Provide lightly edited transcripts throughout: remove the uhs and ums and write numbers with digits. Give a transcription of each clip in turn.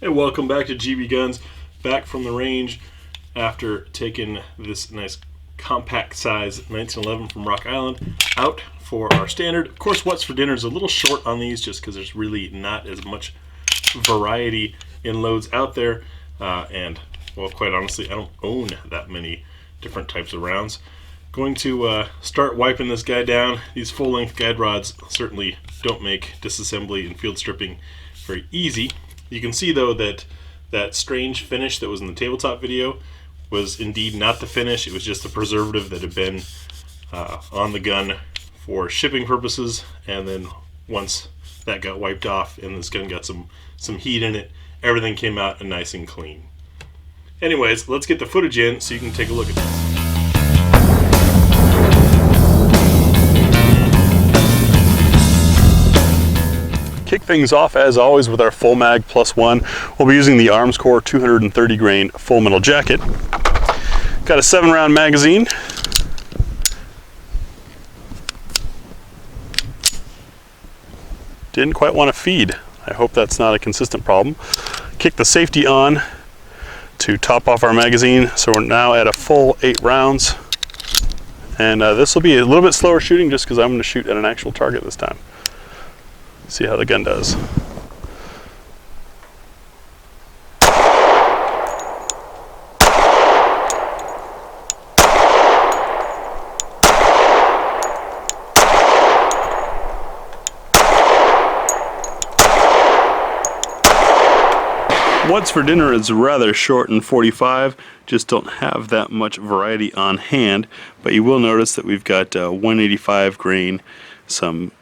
Hey, welcome back to GBGuns, back from the range after taking this nice compact size 1911 from Rock Island out for our standard. Of course, what's for dinner is a little short on these just because there's really not as much variety in loads out there, and well, quite honestly, I don't own that many different types of rounds. Going to start wiping this guy down. These full-length guide rods certainly don't make disassembly and field stripping very easy. You can see though that that strange finish that was in the tabletop video was indeed not the finish. It was just a preservative that had been on the gun for shipping purposes, and then once that got wiped off and this gun got some heat in it, everything came out nice and clean. Anyways, let's get the footage in so you can take a look at this. Kick things off as always with our full mag +1. We'll be using the AMSCS 230 grain full metal jacket. Got a 7-round magazine. Didn't quite want to feed. I hope that's not a consistent problem. Kick the safety on to top off our magazine, so we're now at a full 8 rounds. And this will be a little bit slower shooting just because I'm going to shoot at an actual target this time. See how the gun does. What's for dinner is rather short and 45, just don't have that much variety on hand, but you will notice that we've got 185 grain, some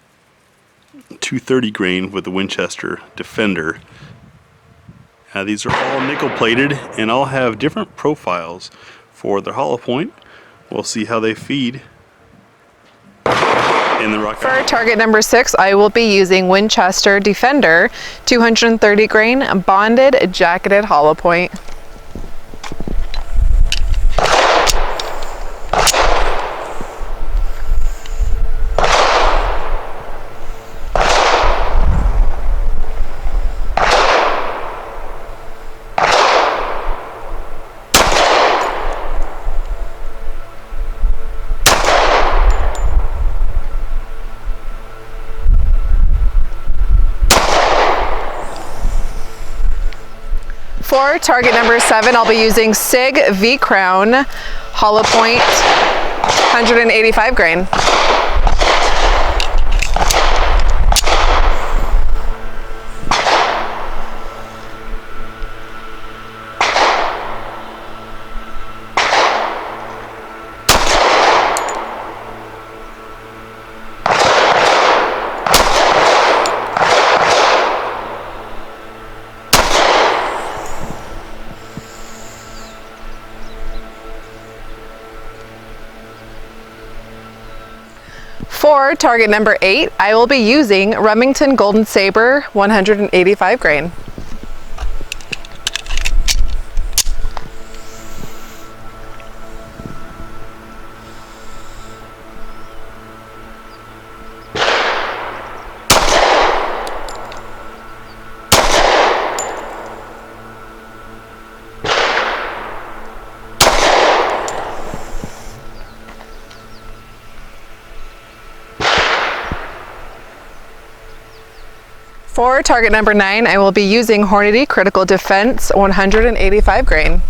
230 grain with the Winchester Defender. These are all nickel plated and all have different profiles for their hollow point. We'll see how they feed in the rock. For target number 6, I will be using Winchester Defender 230 grain bonded jacketed hollow point. For target number 7, I'll be using SIG V-Crown hollow point 185 grain. For target number 8, I will be using Remington Golden Saber 185 grain. For target number 9, I will be using Hornady Critical Defense 185 grain.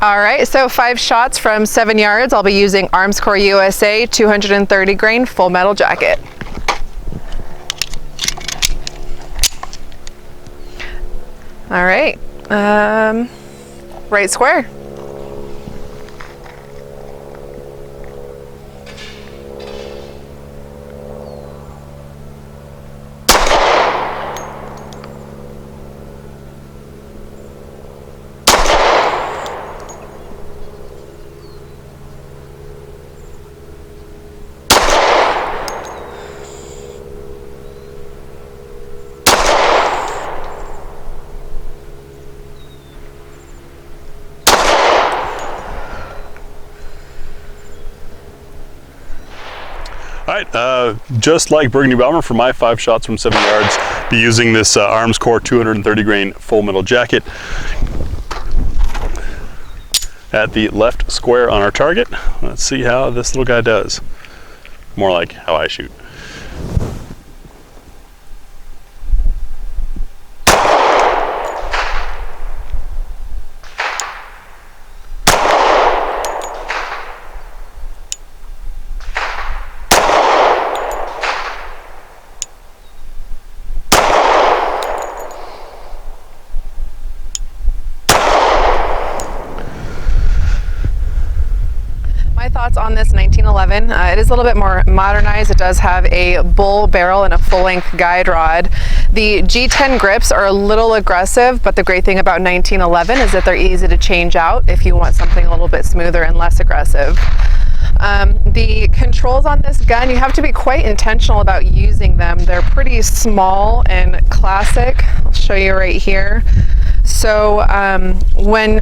Alright, so 5 shots from 7 yards. I'll be using AMSCS USA 230 grain full metal jacket. Alright, right square. All right, just like Burgundy Bomber, for my 5 shots from 7 yards, be using this AMSCS 230 grain full metal jacket at the left square on our target. Let's see how this little guy does. More like how I shoot. My thoughts on this 1911, it is a little bit more modernized. It does have a bull barrel and a full-length guide rod. The G10 grips are a little aggressive, but the great thing about 1911 is that they're easy to change out if you want something a little bit smoother and less aggressive. The controls on this gun, you have to be quite intentional about using them. They're pretty small and classic. I'll show you right here. So when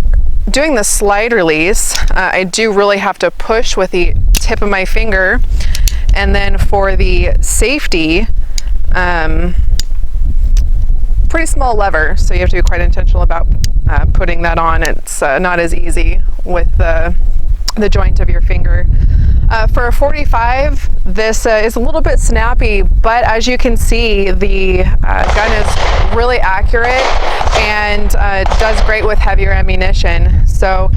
doing the slide release, I do really have to push with the tip of my finger, and then for the safety, pretty small lever, so you have to be quite intentional about putting that on. It's not as easy with the joint of your finger. For a 45, this is a little bit snappy, but as you can see, the gun is really accurate and does great with heavier ammunition. So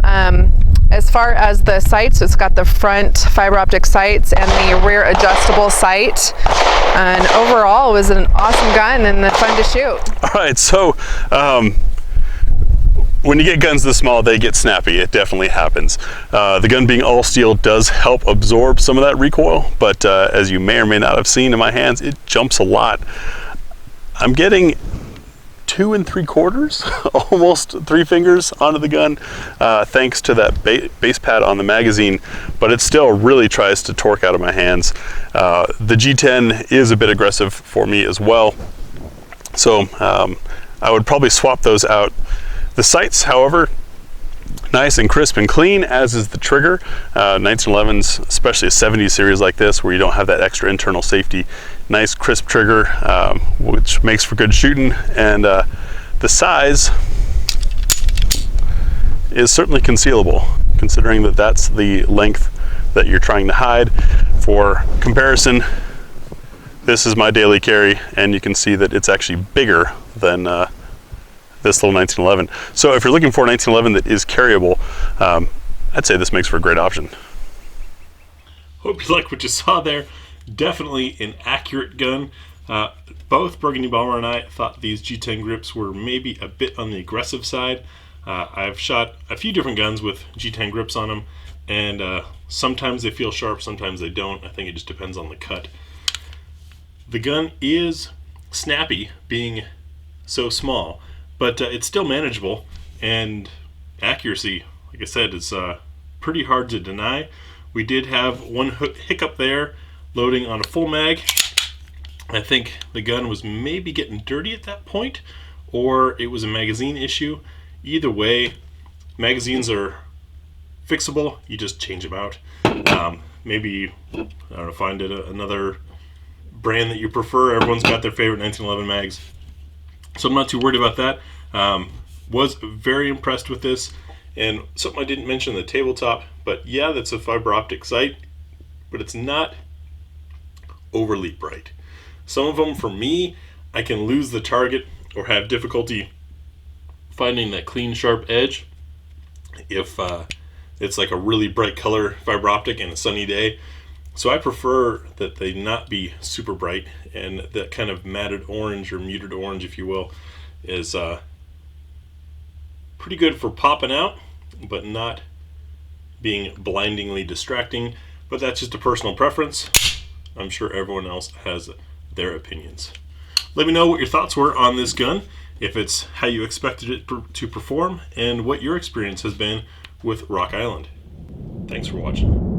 as far as the sights, it's got the front fiber optic sights and the rear adjustable sight. And overall, it was an awesome gun and fun to shoot. All right, so when you get guns this small, they get snappy. It definitely happens. The gun being all steel does help absorb some of that recoil, but as you may or may not have seen in my hands, it jumps a lot. I'm getting 2 3/4, almost 3 fingers onto the gun, thanks to that base pad on the magazine, but it still really tries to torque out of my hands. The G10 is a bit aggressive for me as well, so I would probably swap those out. The sights, however, nice and crisp and clean, as is the trigger. 1911s, especially a 70 series like this, where you don't have that extra internal safety. Nice crisp trigger, which makes for good shooting, and the size is certainly concealable, considering that that's the length that you're trying to hide. For comparison, this is my daily carry, and you can see that it's actually bigger than this little 1911. So if you're looking for a 1911 that is carryable, I'd say this makes for a great option. Hope you like what you saw there. Definitely an accurate gun. Both Burgundy Bomber and I thought these G10 grips were maybe a bit on the aggressive side. I've shot a few different guns with G10 grips on them, and sometimes they feel sharp, sometimes they don't. I think it just depends on the cut. The gun is snappy, being so small, but it's still manageable, and accuracy, like I said, is pretty hard to deny. We did have one hiccup there, loading on a full mag. I think the gun was maybe getting dirty at that point, or it was a magazine issue. Either way, magazines are fixable. You just change them out. Maybe, I don't know, find another brand that you prefer. Everyone's got their favorite 1911 mags, so I'm not too worried about that. Was very impressed with this, and something I didn't mention, the tabletop, but yeah, that's a fiber optic sight, but it's not overly bright. Some of them, for me, I can lose the target or have difficulty finding that clean, sharp edge if it's like a really bright color fiber optic in a sunny day. So I prefer that they not be super bright, and that kind of matted orange, or muted orange if you will, is pretty good for popping out, but not being blindingly distracting. But that's just a personal preference. I'm sure everyone else has their opinions. Let me know what your thoughts were on this gun, if it's how you expected it to perform, and what your experience has been with Rock Island. Thanks for watching.